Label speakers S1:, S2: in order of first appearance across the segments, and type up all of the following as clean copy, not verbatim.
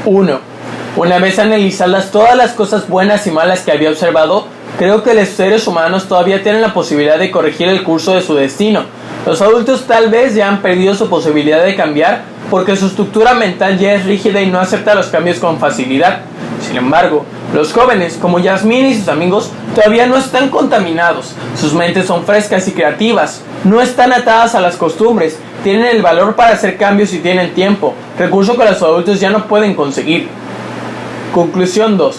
S1: 1. Una vez analizadas todas las cosas buenas y malas que había observado, creo que los seres humanos todavía tienen la posibilidad de corregir el curso de su destino. Los adultos tal vez ya han perdido su posibilidad de cambiar porque su estructura mental ya es rígida y no acepta los cambios con facilidad. Sin embargo, los jóvenes, como Yasmín y sus amigos, todavía no están contaminados. Sus mentes son frescas y creativas, no están atadas a las costumbres, tienen el valor para hacer cambios y tienen tiempo, recurso que los adultos ya no pueden conseguir. Conclusión 2.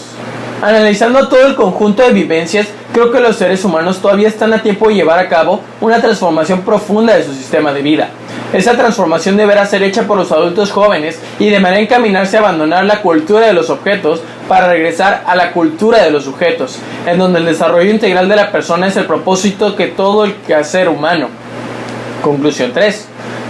S1: Analizando todo el conjunto de vivencias, creo que los seres humanos todavía están a tiempo de llevar a cabo una transformación profunda de su sistema de vida. Esa transformación deberá ser hecha por los adultos jóvenes y deberá encaminarse a abandonar la cultura de los objetos para regresar a la cultura de los sujetos, en donde el desarrollo integral de la persona es el propósito que todo el quehacer humano. Conclusión 3.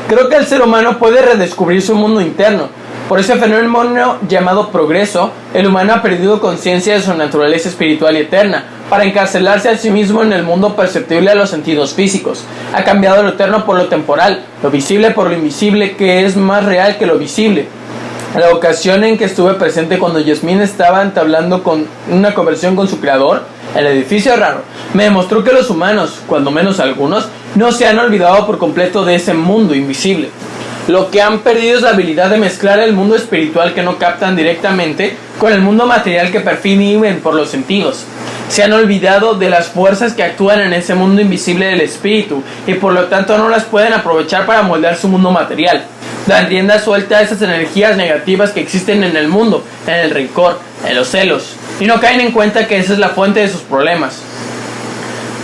S1: Creo que el ser humano puede redescubrir su mundo interno. Por ese fenómeno llamado progreso, el humano ha perdido conciencia de su naturaleza espiritual y eterna, para encarcelarse a sí mismo en el mundo perceptible a los sentidos físicos. Ha cambiado lo eterno por lo temporal, lo visible por lo invisible, que es más real que lo visible. La ocasión en que estuve presente cuando Yasmín estaba entablando una conversación con su creador, el edificio raro, me demostró que los humanos, cuando menos algunos, no se han olvidado por completo de ese mundo invisible. Lo que han perdido es la habilidad de mezclar el mundo espiritual que no captan directamente con el mundo material que perciben por los sentidos. Se han olvidado de las fuerzas que actúan en ese mundo invisible del espíritu y por lo tanto no las pueden aprovechar para moldear su mundo material. Dan rienda suelta a esas energías negativas que existen en el mundo, en el rencor, en los celos, y no caen en cuenta que esa es la fuente de sus problemas.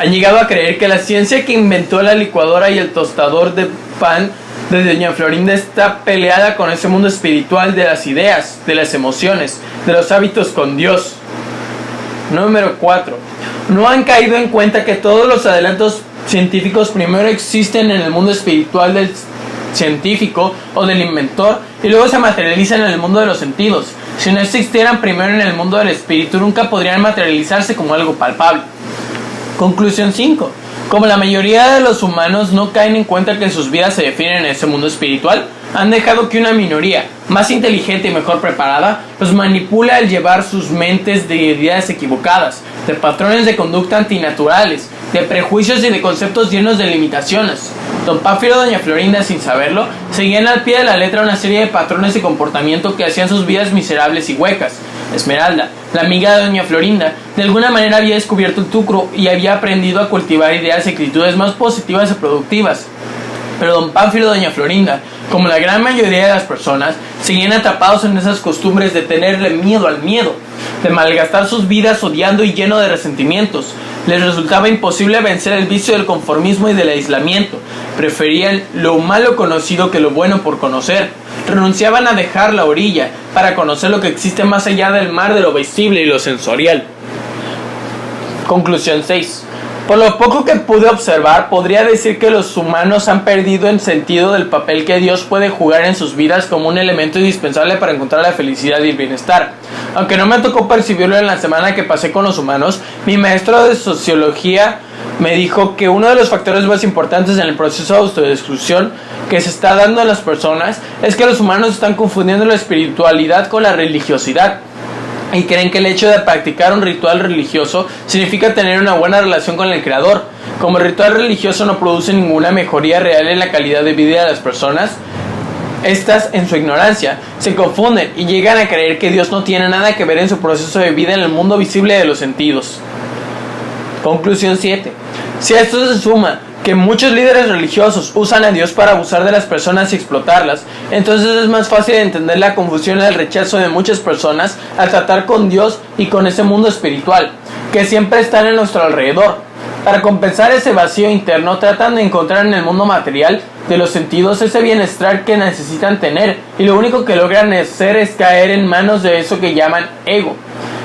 S1: Han llegado a creer que la ciencia que inventó la licuadora y el tostador de pan de Doña Florinda está peleada con ese mundo espiritual de las ideas, de las emociones, de los hábitos con Dios. Número 4. No han caído en cuenta que todos los adelantos científicos primero existen en el mundo espiritual del científico o del inventor y luego se materializan en el mundo de los sentidos. Si no existieran primero en el mundo del espíritu, nunca podrían materializarse como algo palpable. Conclusión 5. Como la mayoría de los humanos no caen en cuenta que sus vidas se definen en ese mundo espiritual, han dejado que una minoría, más inteligente y mejor preparada, los manipula al llevar sus mentes de ideas equivocadas, de patrones de conducta antinaturales, de prejuicios y de conceptos llenos de limitaciones. Don Pánfilo y Doña Florinda, sin saberlo, seguían al pie de la letra una serie de patrones de comportamiento que hacían sus vidas miserables y huecas. Esmeralda, la amiga de Doña Florinda, de alguna manera había descubierto el tucro y había aprendido a cultivar ideas y actitudes más positivas y productivas. Pero Don Pánfilo y Doña Florinda, como la gran mayoría de las personas, seguían atrapados en esas costumbres de tenerle miedo al miedo, de malgastar sus vidas odiando y lleno de resentimientos. Les resultaba imposible vencer el vicio del conformismo y del aislamiento. Preferían lo malo conocido que lo bueno por conocer. Renunciaban a dejar la orilla para conocer lo que existe más allá del mar de lo visible y lo sensorial. Conclusión 6. Por lo poco que pude observar, podría decir que los humanos han perdido el sentido del papel que Dios puede jugar en sus vidas como un elemento indispensable para encontrar la felicidad y el bienestar. Aunque no me tocó percibirlo en la semana que pasé con los humanos, mi maestro de sociología me dijo que uno de los factores más importantes en el proceso de autodestrucción que se está dando en las personas es que los humanos están confundiendo la espiritualidad con la religiosidad. Y creen que el hecho de practicar un ritual religioso significa tener una buena relación con el Creador. Como el ritual religioso no produce ninguna mejoría real en la calidad de vida de las personas, estas, en su ignorancia, se confunden y llegan a creer que Dios no tiene nada que ver en su proceso de vida en el mundo visible de los sentidos. Conclusión 7. Si a esto se suma que muchos líderes religiosos usan a Dios para abusar de las personas y explotarlas, entonces es más fácil entender la confusión y el rechazo de muchas personas al tratar con Dios y con ese mundo espiritual, que siempre están en nuestro alrededor. Para compensar ese vacío interno, tratan de encontrar en el mundo material de los sentidos ese bienestar que necesitan tener, y lo único que logran hacer es caer en manos de eso que llaman ego,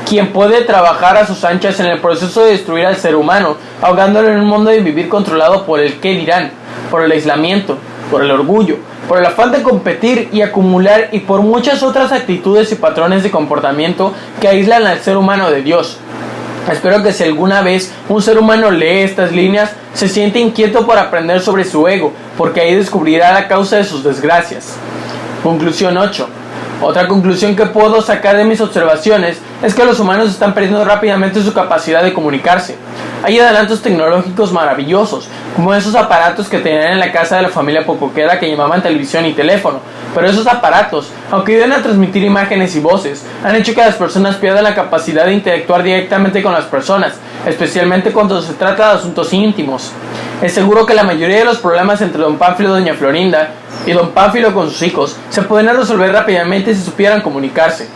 S1: quien puede trabajar a sus anchas en el proceso de destruir al ser humano, ahogándolo en un mundo de vivir controlado por el qué dirán, por el aislamiento, por el orgullo, por el afán de competir y acumular y por muchas otras actitudes y patrones de comportamiento que aíslan al ser humano de Dios. Espero que si alguna vez un ser humano lee estas líneas, se siente inquieto por aprender sobre su ego, porque ahí descubrirá la causa de sus desgracias. Conclusión 8. Otra conclusión que puedo sacar de mis observaciones es que los humanos están perdiendo rápidamente su capacidad de comunicarse. Hay adelantos tecnológicos maravillosos, como esos aparatos que tenían en la casa de la familia Pocoqueda que llamaban televisión y teléfono, pero esos aparatos, aunque ayudan a transmitir imágenes y voces, han hecho que las personas pierdan la capacidad de interactuar directamente con las personas, especialmente cuando se trata de asuntos íntimos. Es seguro que la mayoría de los problemas entre don Pánfilo y doña Florinda, y don Pánfilo con sus hijos, se podrían resolver rápidamente si supieran comunicarse.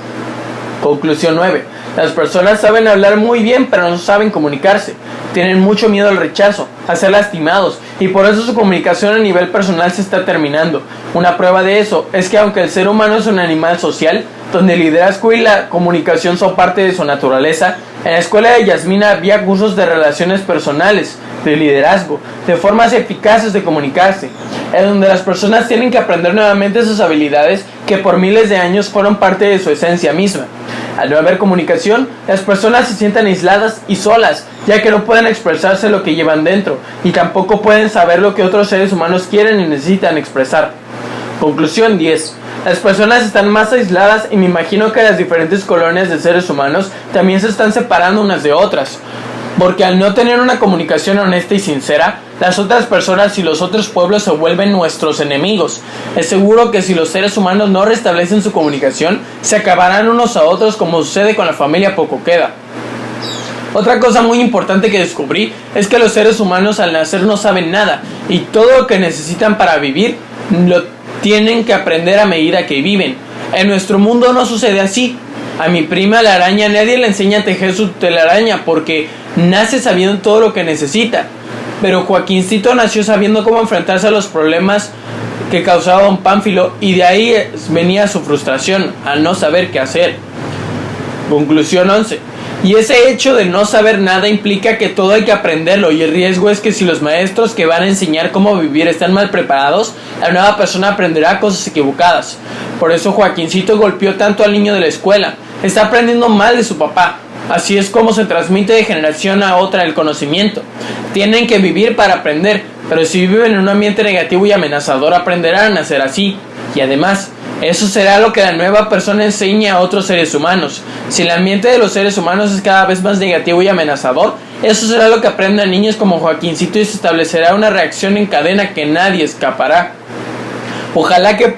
S1: Conclusión 9. Las personas saben hablar muy bien, pero no saben comunicarse. Tienen mucho miedo al rechazo, a ser lastimados, y por eso su comunicación a nivel personal se está terminando. Una prueba de eso es que aunque el ser humano es un animal social, donde el liderazgo y la comunicación son parte de su naturaleza, en la escuela de Yasmina había cursos de relaciones personales, de liderazgo, de formas eficaces de comunicarse, en donde las personas tienen que aprender nuevamente sus habilidades que por miles de años fueron parte de su esencia misma. Al no haber comunicación, las personas se sienten aisladas y solas, ya que no pueden expresarse lo que llevan dentro, y tampoco pueden saber lo que otros seres humanos quieren y necesitan expresar. Conclusión 10. Las personas están más aisladas y me imagino que las diferentes colonias de seres humanos también se están separando unas de otras. Porque al no tener una comunicación honesta y sincera, las otras personas y los otros pueblos se vuelven nuestros enemigos. Es seguro que si los seres humanos no restablecen su comunicación, se acabarán unos a otros como sucede con la familia Pocoqueda. Otra cosa muy importante que descubrí es que los seres humanos al nacer no saben nada y todo lo que necesitan para vivir lo tienen que aprender a medida que viven. En nuestro mundo no sucede así. A mi prima la araña nadie le enseña a tejer su telaraña porque nace sabiendo todo lo que necesita. Pero Joaquincito nació sabiendo cómo enfrentarse a los problemas que causaba don Pánfilo y de ahí venía su frustración al no saber qué hacer. Conclusión 11. Y ese hecho de no saber nada implica que todo hay que aprenderlo y el riesgo es que si los maestros que van a enseñar cómo vivir están mal preparados, la nueva persona aprenderá cosas equivocadas. Por eso Joaquincito golpeó tanto al niño de la escuela. Está aprendiendo mal de su papá. Así es como se transmite de generación a otra el conocimiento. Tienen que vivir para aprender, pero si viven en un ambiente negativo y amenazador aprenderán a ser así. Y además, eso será lo que la nueva persona enseña a otros seres humanos. Si el ambiente de los seres humanos es cada vez más negativo y amenazador, eso será lo que aprendan niños como Joaquincito y se establecerá una reacción en cadena que nadie escapará. Ojalá que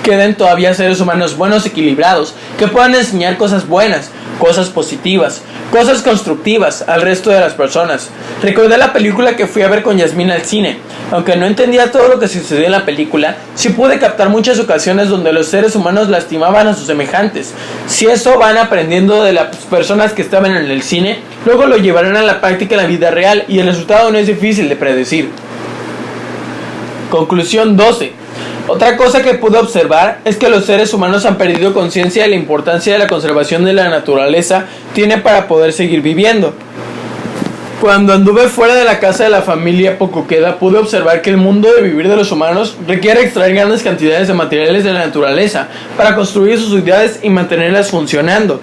S1: queden todavía seres humanos buenos, equilibrados, que puedan enseñar cosas buenas, cosas positivas, cosas constructivas al resto de las personas. Recordé la película que fui a ver con Yasmina al cine. Aunque no entendía todo lo que sucedió en la película, sí pude captar muchas ocasiones donde los seres humanos lastimaban a sus semejantes. Si eso van aprendiendo de las personas que estaban en el cine, luego lo llevarán a la práctica en la vida real y el resultado no es difícil de predecir. Conclusión 12. Otra cosa que pude observar es que los seres humanos han perdido conciencia de la importancia de la conservación de la naturaleza tiene para poder seguir viviendo. Cuando anduve fuera de la casa de la familia Pocoqueda pude observar que el mundo de vivir de los humanos requiere extraer grandes cantidades de materiales de la naturaleza para construir sus ciudades y mantenerlas funcionando.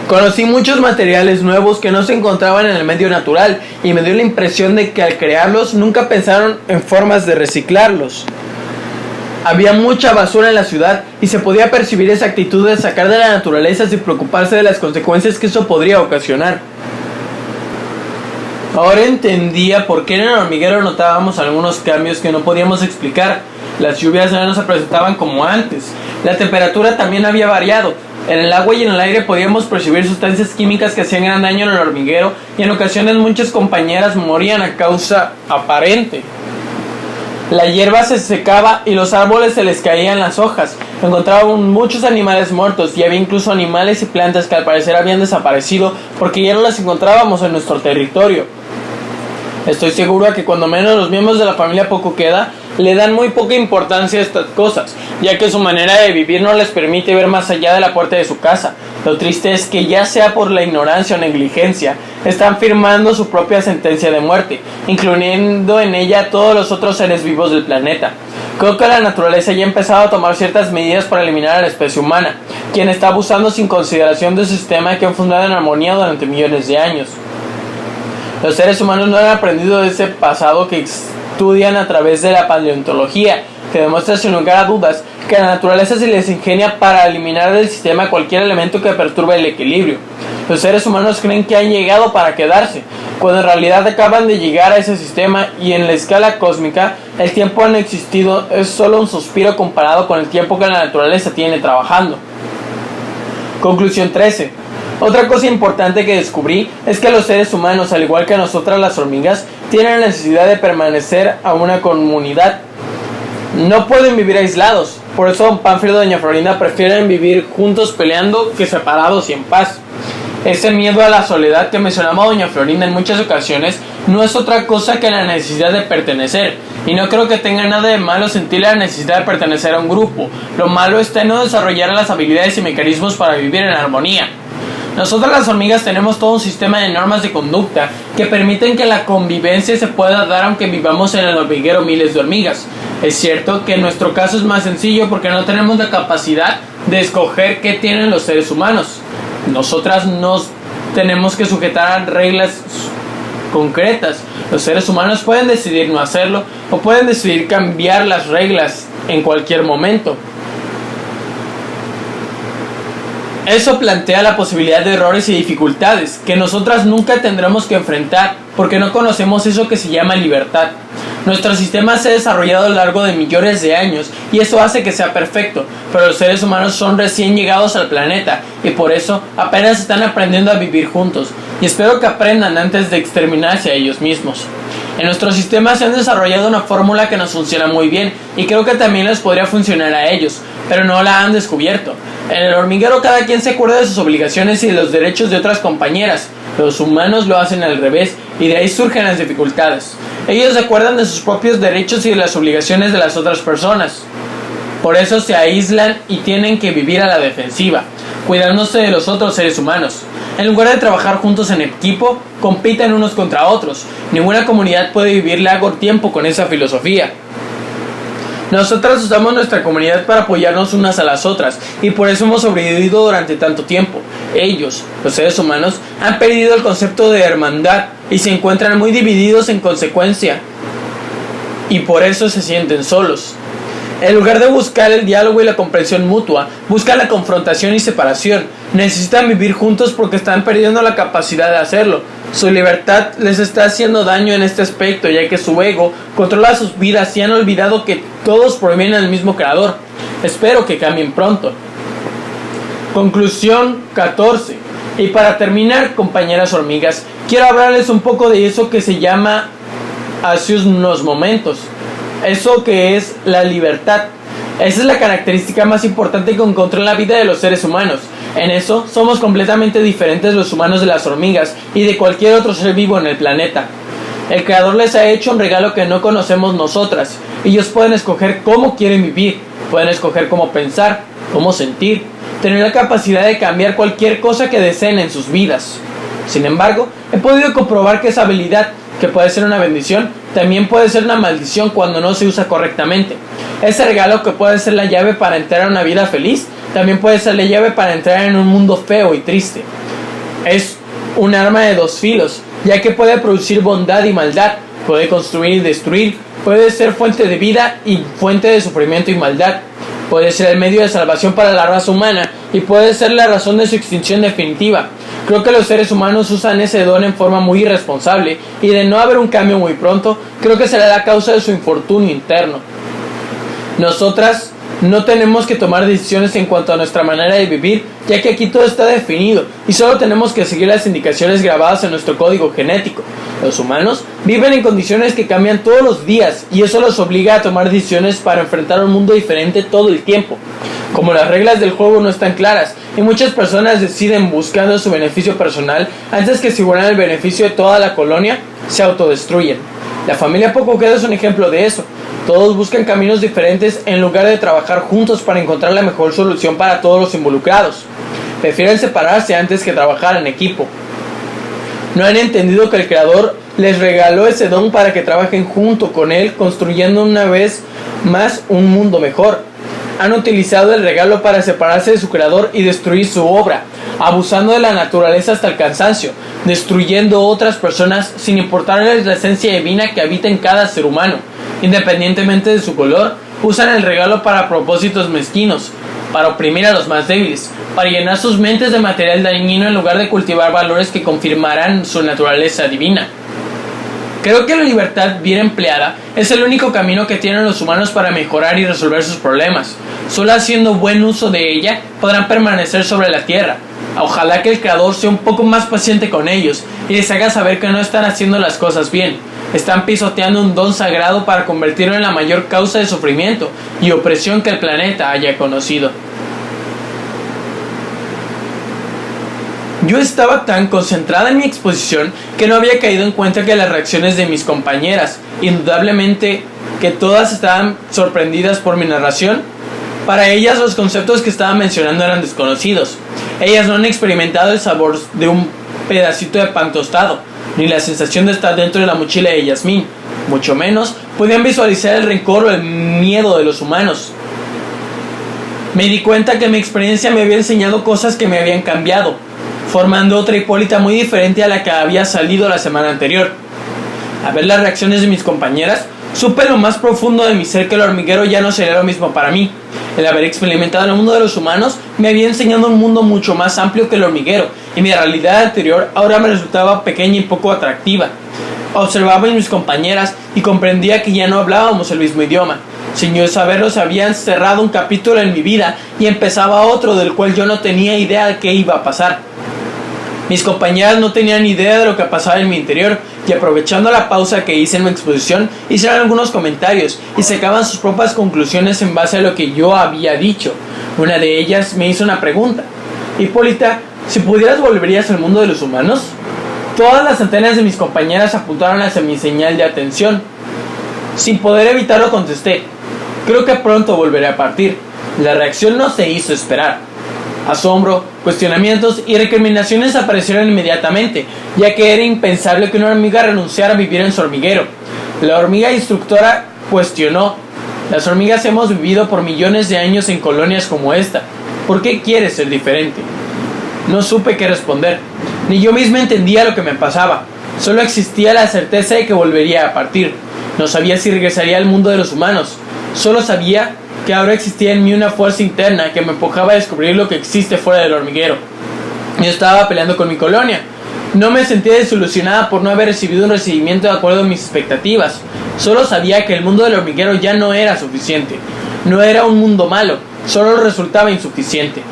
S1: Conocí muchos materiales nuevos que no se encontraban en el medio natural y me dio la impresión de que al crearlos nunca pensaron en formas de reciclarlos. Había mucha basura en la ciudad y se podía percibir esa actitud de sacar de la naturaleza sin preocuparse de las consecuencias que eso podría ocasionar. Ahora entendía por qué en el hormiguero notábamos algunos cambios que no podíamos explicar. Las lluvias ya no se presentaban como antes. La temperatura también había variado. En el agua y en el aire podíamos percibir sustancias químicas que hacían gran daño en el hormiguero y en ocasiones muchas compañeras morían a causa aparente. La hierba se secaba y los árboles se les caían las hojas. Encontraban muchos animales muertos y había incluso animales y plantas que al parecer habían desaparecido porque ya no las encontrábamos en nuestro territorio. Estoy seguro de que cuando menos los miembros de la familia Pocoqueda le dan muy poca importancia a estas cosas, ya que su manera de vivir no les permite ver más allá de la puerta de su casa. Lo triste es que ya sea por la ignorancia o negligencia, están firmando su propia sentencia de muerte, incluyendo en ella a todos los otros seres vivos del planeta. Creo que la naturaleza ya ha empezado a tomar ciertas medidas para eliminar a la especie humana, quien está abusando sin consideración de un sistema que ha funcionado en armonía durante millones de años. Los seres humanos no han aprendido de ese pasado que estudian a través de la paleontología, que demuestra sin lugar a dudas que a la naturaleza se les ingenia para eliminar del sistema cualquier elemento que perturbe el equilibrio. Los seres humanos creen que han llegado para quedarse, cuando en realidad acaban de llegar a ese sistema, y en la escala cósmica el tiempo han existido es solo un suspiro comparado con el tiempo que la naturaleza tiene trabajando. Conclusión 13. Otra cosa importante que descubrí es que los seres humanos, al igual que nosotras las hormigas, tienen la necesidad de permanecer a una comunidad. No pueden vivir aislados, por eso don Pánfilo y doña Florinda prefieren vivir juntos peleando que separados y en paz. Ese miedo a la soledad que mencionaba doña Florinda en muchas ocasiones no es otra cosa que la necesidad de pertenecer, y no creo que tenga nada de malo sentir la necesidad de pertenecer a un grupo. Lo malo está en no desarrollar las habilidades y mecanismos para vivir en armonía. Nosotras las hormigas tenemos todo un sistema de normas de conducta que permiten que la convivencia se pueda dar aunque vivamos en el hormiguero miles de hormigas. Es cierto que en nuestro caso es más sencillo porque no tenemos la capacidad de escoger qué tienen los seres humanos. Nosotras nos tenemos que sujetar a reglas concretas. Los seres humanos pueden decidir no hacerlo o pueden decidir cambiar las reglas en cualquier momento. Eso plantea la posibilidad de errores y dificultades que nosotras nunca tendremos que enfrentar porque no conocemos eso que se llama libertad. Nuestro sistema se ha desarrollado a lo largo de millones de años y eso hace que sea perfecto, pero los seres humanos son recién llegados al planeta y por eso apenas están aprendiendo a vivir juntos, y espero que aprendan antes de exterminarse a ellos mismos. En nuestro sistema se han desarrollado una fórmula que nos funciona muy bien y creo que también les podría funcionar a ellos, pero no la han descubierto. En el hormiguero cada quien se acuerda de sus obligaciones y de los derechos de otras compañeras. Los humanos lo hacen al revés y de ahí surgen las dificultades. Ellos se acuerdan de sus propios derechos y de las obligaciones de las otras personas. Por eso se aíslan y tienen que vivir a la defensiva, cuidándose de los otros seres humanos. En lugar de trabajar juntos en equipo, compiten unos contra otros. Ninguna comunidad puede vivir largo tiempo con esa filosofía. Nosotras usamos nuestra comunidad para apoyarnos unas a las otras y por eso hemos sobrevivido durante tanto tiempo. Ellos, los seres humanos, han perdido el concepto de hermandad y se encuentran muy divididos en consecuencia y por eso se sienten solos. En lugar de buscar el diálogo y la comprensión mutua, buscan la confrontación y separación. Necesitan vivir juntos porque están perdiendo la capacidad de hacerlo. Su libertad les está haciendo daño en este aspecto, ya que su ego controla sus vidas y han olvidado que todos provienen del mismo creador. Espero que cambien pronto. Conclusión 14. Y para terminar, compañeras hormigas, quiero hablarles un poco de eso que se llama hace unos momentos. Eso que es la libertad. Esa es la característica más importante que encontré en la vida de los seres humanos. En eso somos completamente diferentes los humanos de las hormigas y de cualquier otro ser vivo en el planeta. El creador les ha hecho un regalo que no conocemos nosotras. Ellos pueden escoger cómo quieren vivir, pueden escoger cómo pensar, cómo sentir, tener la capacidad de cambiar cualquier cosa que deseen en sus vidas. Sin embargo, he podido comprobar que esa habilidad, que puede ser una bendición, también puede ser una maldición cuando no se usa correctamente. Ese regalo que puede ser la llave para entrar a una vida feliz, también puede ser la llave para entrar en un mundo feo y triste. Es un arma de dos filos, ya que puede producir bondad y maldad, puede construir y destruir, puede ser fuente de vida y fuente de sufrimiento y maldad, puede ser el medio de salvación para la raza humana y puede ser la razón de su extinción definitiva. Creo que los seres humanos usan ese don en forma muy irresponsable y de no haber un cambio muy pronto, creo que será la causa de su infortunio interno. Nosotras no tenemos que tomar decisiones en cuanto a nuestra manera de vivir, ya que aquí todo está definido y solo tenemos que seguir las indicaciones grabadas en nuestro código genético. Los humanos viven en condiciones que cambian todos los días y eso los obliga a tomar decisiones para enfrentar un mundo diferente todo el tiempo. Como las reglas del juego no están claras y muchas personas deciden buscando su beneficio personal antes que asegurar el beneficio de toda la colonia, se autodestruyen. La familia Pocoquedo es un ejemplo de eso. Todos buscan caminos diferentes en lugar de trabajar juntos para encontrar la mejor solución para todos los involucrados. Prefieren separarse antes que trabajar en equipo. No han entendido que el Creador les regaló ese don para que trabajen junto con Él, construyendo una vez más un mundo mejor. Han utilizado el regalo para separarse de su Creador y destruir su obra, abusando de la naturaleza hasta el cansancio, destruyendo otras personas sin importarles la esencia divina que habita en cada ser humano, independientemente de su color, usan el regalo para propósitos mezquinos, para oprimir a los más débiles, para llenar sus mentes de material dañino en lugar de cultivar valores que confirmarán su naturaleza divina. Creo que la libertad bien empleada es el único camino que tienen los humanos para mejorar y resolver sus problemas. Solo haciendo buen uso de ella podrán permanecer sobre la tierra. Ojalá que el Creador sea un poco más paciente con ellos y les haga saber que no están haciendo las cosas bien. Están pisoteando un don sagrado para convertirlo en la mayor causa de sufrimiento y opresión que el planeta haya conocido. Yo estaba tan concentrada en mi exposición que no había caído en cuenta que las reacciones de mis compañeras, indudablemente que todas estaban sorprendidas por mi narración, para ellas los conceptos que estaba mencionando eran desconocidos. Ellas no han experimentado el sabor de un pedacito de pan tostado, ni la sensación de estar dentro de la mochila de Yasmín, mucho menos podían visualizar el rencor o el miedo de los humanos. Me di cuenta que mi experiencia me había enseñado cosas que me habían cambiado, formando otra Hipólita muy diferente a la que había salido la semana anterior. Al ver las reacciones de mis compañeras, supe lo más profundo de mi ser que el hormiguero ya no sería lo mismo para mí. El haber experimentado el mundo de los humanos me había enseñado un mundo mucho más amplio que el hormiguero, y mi realidad anterior ahora me resultaba pequeña y poco atractiva. Observaba a mis compañeras y comprendía que ya no hablábamos el mismo idioma. Sin yo saberlo, se había cerrado un capítulo en mi vida y empezaba otro del cual yo no tenía idea de qué iba a pasar. Mis compañeras no tenían idea de lo que pasaba en mi interior, y aprovechando la pausa que hice en mi exposición, hicieron algunos comentarios y sacaban sus propias conclusiones en base a lo que yo había dicho. Una de ellas me hizo una pregunta: Hipólita, si pudieras, ¿volverías al mundo de los humanos? Todas las antenas de mis compañeras apuntaron hacia mi señal de atención. Sin poder evitarlo contesté: creo que pronto volveré a partir. La reacción no se hizo esperar. Asombro, cuestionamientos y recriminaciones aparecieron inmediatamente, ya que era impensable que una hormiga renunciara a vivir en su hormiguero. La hormiga instructora cuestionó: las hormigas hemos vivido por millones de años en colonias como esta. ¿Por qué quieres ser diferente? No supe qué responder. Ni yo misma entendía lo que me pasaba. Solo existía la certeza de que volvería a partir. No sabía si regresaría al mundo de los humanos. Solo sabía que ahora existía en mí una fuerza interna que me empujaba a descubrir lo que existe fuera del hormiguero. Yo estaba peleando con mi colonia. No me sentía desilusionada por no haber recibido un recibimiento de acuerdo a mis expectativas. Solo sabía que el mundo del hormiguero ya no era suficiente. No era un mundo malo, solo resultaba insuficiente.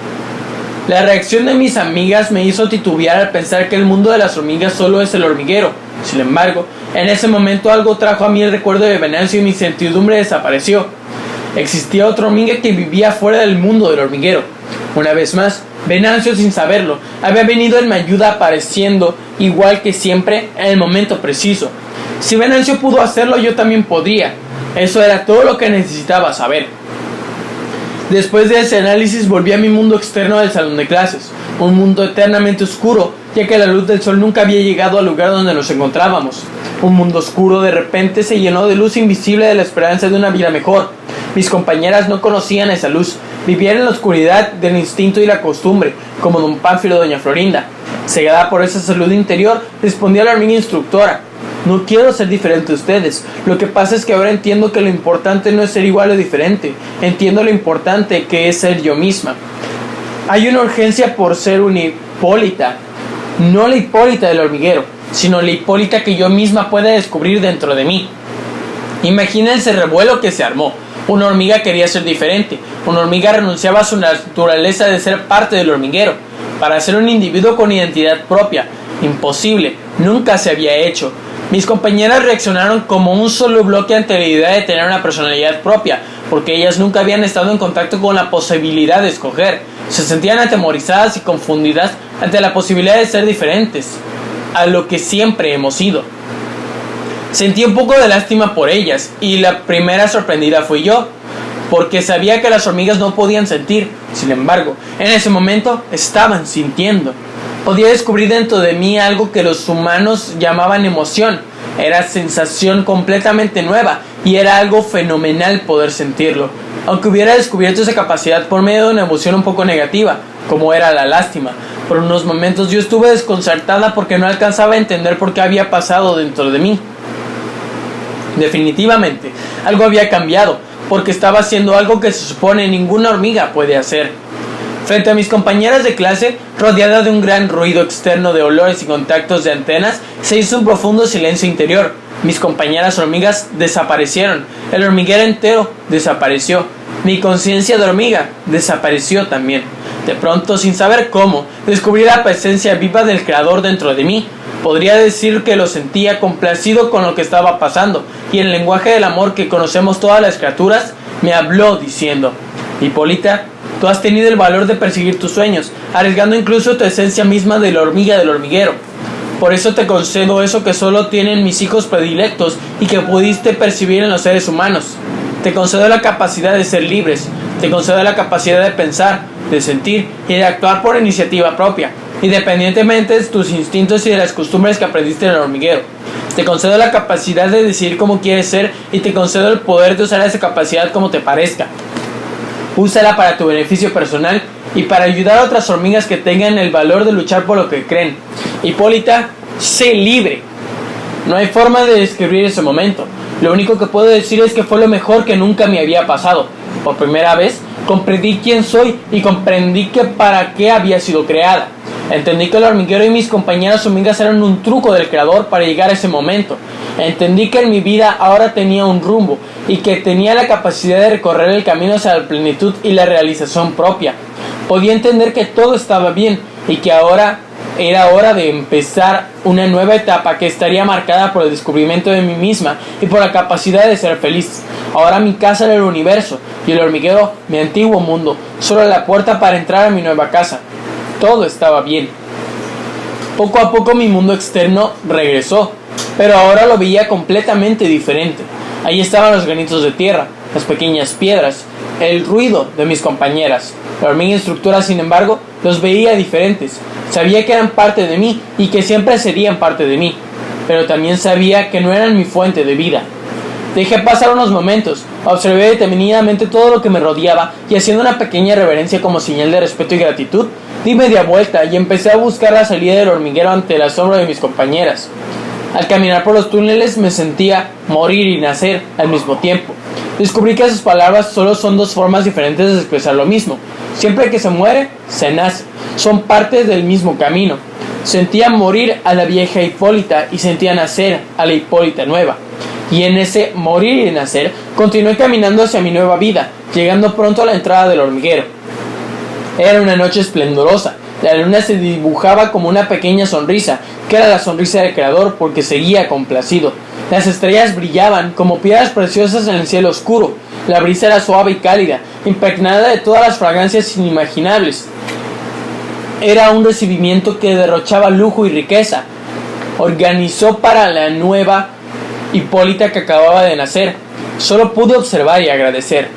S1: La reacción de mis amigas me hizo titubear al pensar que el mundo de las hormigas solo es el hormiguero. Sin embargo, en ese momento algo trajo a mí el recuerdo de Venancio y mi incertidumbre desapareció. Existía otra hormiga que vivía fuera del mundo del hormiguero. Una vez más, Venancio, sin saberlo, había venido en mi ayuda, apareciendo, igual que siempre, en el momento preciso. Si Venancio pudo hacerlo, yo también podría. Eso era todo lo que necesitaba saber. Después de ese análisis, volví a mi mundo externo del salón de clases. Un mundo eternamente oscuro, ya que la luz del sol nunca había llegado al lugar donde nos encontrábamos. Un mundo oscuro de repente se llenó de luz invisible de la esperanza de una vida mejor. Mis compañeras no conocían esa luz, vivían en la oscuridad del instinto y la costumbre, como don Pánfilo y doña Florinda. Cegada por esa salud interior, respondí a la hormiga instructora: no quiero ser diferente a ustedes. Lo que pasa es que ahora entiendo que lo importante no es ser igual o diferente. Entiendo lo importante que es ser yo misma. Hay una urgencia por ser una Hipólita, no la Hipólita del hormiguero, sino la Hipólita que yo misma pueda descubrir dentro de mí. Imagínense el revuelo que se armó. Una hormiga quería ser diferente. Una hormiga renunciaba a su naturaleza de ser parte del hormiguero para ser un individuo con identidad propia. Imposible, nunca se había hecho. Mis compañeras reaccionaron como un solo bloque ante la idea de tener una personalidad propia, porque ellas nunca habían estado en contacto con la posibilidad de escoger. Se sentían atemorizadas y confundidas ante la posibilidad de ser diferentes a lo que siempre hemos sido. Sentí un poco de lástima por ellas, y la primera sorprendida fui yo, porque sabía que las hormigas no podían sentir. Sin embargo, en ese momento estaban sintiendo. Podía descubrir dentro de mí algo que los humanos llamaban emoción. Era sensación completamente nueva, y era algo fenomenal poder sentirlo. Aunque hubiera descubierto esa capacidad por medio de una emoción un poco negativa, como era la lástima. Por unos momentos yo estuve desconcertada porque no alcanzaba a entender por qué había pasado dentro de mí. Definitivamente, algo había cambiado. porque estaba haciendo algo que se supone ninguna hormiga puede hacer. Frente a mis compañeras de clase, rodeada de un gran ruido externo de olores y contactos de antenas, se hizo un profundo silencio interior. Mis compañeras hormigas desaparecieron. El hormiguero entero desapareció. Mi conciencia de hormiga desapareció también. De pronto, sin saber cómo, descubrí la presencia viva del Creador dentro de mí. Podría decir que lo sentía complacido con lo que estaba pasando, y en el lenguaje del amor que conocemos todas las criaturas, me habló diciendo: Hipólita, tú has tenido el valor de perseguir tus sueños, arriesgando incluso tu esencia misma de la hormiga del hormiguero. Por eso te concedo eso que solo tienen mis hijos predilectos y que pudiste percibir en los seres humanos. Te concedo la capacidad de ser libres, te concedo la capacidad de pensar, de sentir y de actuar por iniciativa propia, independientemente de tus instintos y de las costumbres que aprendiste en el hormiguero. Te concedo la capacidad de decidir cómo quieres ser y te concedo el poder de usar esa capacidad como te parezca. Úsala para tu beneficio personal y para ayudar a otras hormigas que tengan el valor de luchar por lo que creen. Hipólita, sé libre. No hay forma de describir ese momento. Lo único que puedo decir es que fue lo mejor que nunca me había pasado. Por primera vez, comprendí quién soy y comprendí que para qué había sido creada. Entendí que el hormiguero y mis compañeras hormigas eran un truco del creador para llegar a ese momento. Entendí que en mi vida ahora tenía un rumbo y que tenía la capacidad de recorrer el camino hacia la plenitud y la realización propia. Podía entender que todo estaba bien y que ahora era hora de empezar una nueva etapa que estaría marcada por el descubrimiento de mí misma y por la capacidad de ser feliz. Ahora mi casa era el universo y el hormiguero mi antiguo mundo, solo la puerta para entrar a mi nueva casa. Todo estaba bien. Poco a poco mi mundo externo regresó, pero ahora lo veía completamente diferente. Ahí estaban los granitos de tierra, las pequeñas piedras, el ruido de mis compañeras. La hormiga instructora, sin embargo, los veía diferentes. Sabía que eran parte de mí y que siempre serían parte de mí, pero también sabía que no eran mi fuente de vida. Dejé pasar unos momentos, observé detenidamente todo lo que me rodeaba y, haciendo una pequeña reverencia como señal de respeto y gratitud, di media vuelta y empecé a buscar la salida del hormiguero ante el asombro de mis compañeras. Al caminar por los túneles me sentía morir y nacer al mismo tiempo. Descubrí que esas palabras solo son dos formas diferentes de expresar lo mismo. Siempre que se muere, se nace. Son parte del mismo camino. Sentía morir a la vieja Hipólita y sentía nacer a la Hipólita nueva. Y en ese morir y nacer, continué caminando hacia mi nueva vida, llegando pronto a la entrada del hormiguero. Era una noche esplendorosa. La luna se dibujaba como una pequeña sonrisa, que era la sonrisa del creador porque seguía complacido. Las estrellas brillaban como piedras preciosas en el cielo oscuro. La brisa era suave y cálida, impregnada de todas las fragancias inimaginables. Era un recibimiento que derrochaba lujo y riqueza. Organizó para la nueva Hipólita que acababa de nacer. Solo pude observar y agradecer.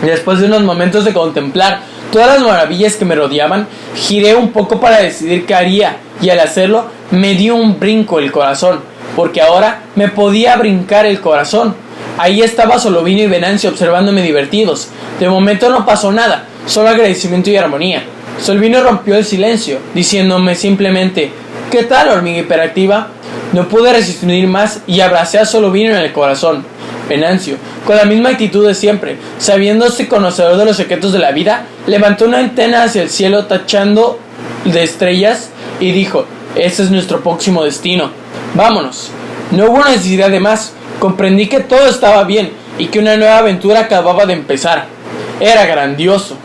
S1: Después de unos momentos de contemplar todas las maravillas que me rodeaban, giré un poco para decidir qué haría, y al hacerlo me dio un brinco el corazón, porque ahora me podía brincar el corazón. Ahí estaba Solovino y Venancio observándome divertidos. De momento no pasó nada, solo agradecimiento y armonía. Solovino rompió el silencio, diciéndome simplemente: ¿qué tal, hormiga hiperactiva? No pude resistir más y abracé a Solovino en el corazón. Venancio, con la misma actitud de siempre, sabiéndose conocedor de los secretos de la vida, levantó una antena hacia el cielo tachando de estrellas y dijo: ese es nuestro próximo destino. Vámonos. No hubo necesidad de más. Comprendí que todo estaba bien y que una nueva aventura acababa de empezar. Era grandioso.